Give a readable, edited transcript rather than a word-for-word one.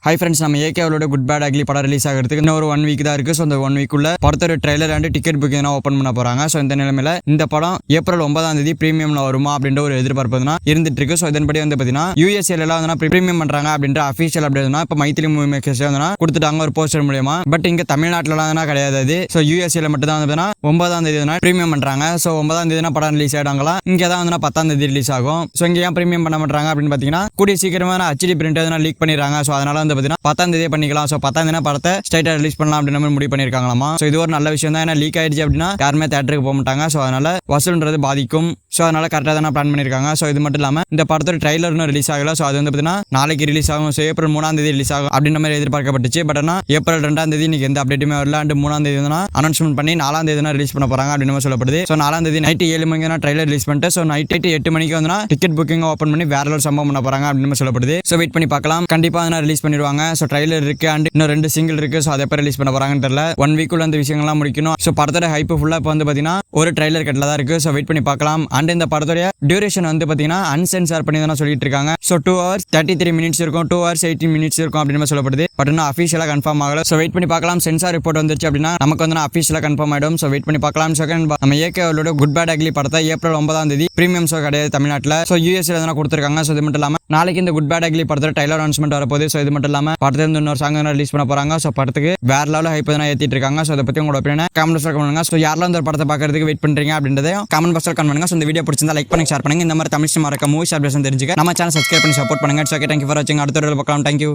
Hi friends, நம்ம ஏகேவோட good bad ugly படம் release ஆகிறதுக்கு இன்னும் ஒரு 1 வீக் தான் இருக்கு. ஸோ அந்த 1 வீக்குள்ள படத்தோட trailer and ticket booking open பண்ண போறாங்க. ஸோ இந்த நிலைமையில இந்த படம் ஏப்ரல் 9 பிரீமியம்ல வருமா அப்படின்ற ஒரு எதிர்பார்ப்பு இருந்துட்டு இருக்கு. ஸோ இதன்படி பார்த்தீங்கன்னா யூஎஸ்ஏல எல்லாம் பிரீமியம் பண்றாங்க அப்படின்ற அஃபிஷியல் அப்டேட் இப்போ மைத்திலி மூவி மேக்கர்ஸ் கொடுத்துட்டாங்க ஒரு போஸ்டர் மூலமா. பட் இங்க தமிழ்நாட்டிலாம் கிடையாது. ஸோ யூஎஸ்ஏல மட்டும் தான் 9 பிரீமியம் பண்றாங்க. ஸோ 9 படம் ரிலீஸ் ஆயிடாங்களா. இங்க தான் 10 ரிலீஸ் ஆகும். ஸோ இங்க ஏன் பிரீமியம் பண்ண மாட்டாங்க அப்படின்னு பாத்தீங்கன்னா கூடிய சீக்கிரமா HD பிரிண்ட் லீக் பண்ணிடுறாங்க. ஸோ அதனால 10 பண்ணிக்கலாம். ஸோ 10 படத்தை ஸ்ட்ரைட்டா ரிலீஸ் பண்ணலாம் அப்படின்னு முடிவு பண்ணிருக்காங்களாமா. ஸோ இது ஒரு நல்ல விஷயம் தான். ஏன்னா லீக் ஆயிடுச்சு அப்படின்னா யாருமே தியேட்டருக்கு போக மாட்டாங்க. ஸோ அதனால வசூல்ன்றது பாதிக்கும். ஸோ அதனால கரெக்டாக தான் பிளான் பண்ணிருக்காங்க. ஸோ இது மட்டும் இல்லாமல் இந்த படத்தோட ட்ரைலர் ரிலீஸ் ஆகல. ஸோ அது பார்த்தீங்கன்னா நாளைக்கு ரிலீஸ் ஆகும். ஸோ ஏப்ரல் 3 ரிலீஸ் ஆகும் அப்படின்ற மாதிரி எதிர்பார்க்கப்பட்டுச்சு. பட் ஆனால் ஏப்ரல் 2 இன்னைக்கு எந்த அப்டேட்டுமே வரல. அண்ட் 3 அனௌன்ஸ்மெண்ட் பண்ணி 4 ரிலீஸ் பண்ண போறாங்க அப்படின்னு சொல்லப்படுது. ஸோ 4 நைட் 7 மணிக்கு ட்ரைலர் ரிலீஸ் பண்ணிட்டு ஸோ நைட் 8 மணிக்கு டிக்கெட் புக்கிங் ஓப்பன் பண்ணி வேற ஒரு சம்பவம் பண்ண போறாங்க அப்படின்னு சொல்லப்படுது. ஸோ வெயிட் பண்ணி பார்க்கலாம். கண்டிப்பாக ரிலீஸ் பண்ணிடுவாங்க. ஸோ ட்ரைலர் இருக்கு அண்ட் இன்னும் 2 சிங்கிள் இருக்கு. ஸோ அதை எப்போ ரிலீஸ் பண்ண போறாங்கன்னு தெரியல. 1 வீக்குள்ள அந்த விஷயங்கள்லாம் முடிக்கணும். ஸோ படத்தோட ஹைப் ஃபுல்லா இப்போ பாத்தீங்கன்னா ஒரு ட்ரைலர் கட்டில தான் இருக்கு. ஸோ வெயிட் பண்ணி பார்க்கலாம். அண்ட் இந்த படத்தோட டியூரேஷன் பாத்தீங்கன்னா அன்சென்சார் பண்ணி தான் சொல்லிட்டு இருக்காங்க. ஸோ 2 hours 33 minutes இருக்கும், 2 hours 18 minutes இருக்கும் அப்படின்னு சொல்லப்படுது. பட் இன்னும் அஃபிஷியலா கன்ஃபார்ம் ஆகல. ஸோ வெயிட் பண்ணி பார்க்கலாம். சென்சார் ரிப்போர்ட் வந்துருச்சு அப்படின்னா நமக்கு அஃபிஷியலா கன்ஃபார்ம் ஆயிடும். ஸோ வெயிட் பண்ணி பார்க்கலாம். செகண்ட் நம்ம ஏகேவோட குட் பேட் அக்லி படத்தை ஏப்ரல் 9 பிரீமியம் ஷோ கிடையாது தமிழ்நாட்டில். ஸோ யூஎஸ்ல கொடுத்துருக்காங்க. ஸோ இது மட்டும் இல்லாம நாளைக்கு இந்த குட் பேட் அக்லி படத்தோட ட்ரைலர் அனௌன்ஸ்மெண்ட் வரப்போகுது. ஸோ இது மட்டும் இல்லாம படத்துல இன்னொரு சாங் ரிலீஸ் பண்ண போறாங்க. ஸோ படத்துக்கு வேற லெவல் ஹைப் ஏற்றிட்டு இருக்காங்க. ஸோ அதை பத்தி உங்களோட ஒப்பீனியன் கமெண்ட் பாக்ஸ்ல கமெண்ட் பண்ணுங்க. ஸோ யாரெல்லாம் இந்த படத்தை பார்க்கறதுக்கு வெயிட் பண்றீங்க அப்படின்றதையும் கமெண்ட் பாக்ஸ்ல கமெண்ட் பண்ணுங்க. ஸோ இந்த வீடியோ பிடிச்சிருந்தா லைக் பண்ணி ஷேர் பண்ணுங்க. இந்த மாதிரி தமிழ் சினிமா மூவி ஷார்ட் தெரிஞ்சுக்க நம்ம சேனல் சப்ஸ்கிரைப் பண்ணி சப்போர்ட் பண்ணுங்க. ஓகே, தேங்க்யூ ஃபார் வாட்சிங். அடுத்த வீடியோல பார்க்கலாம். தேங்க்யூ.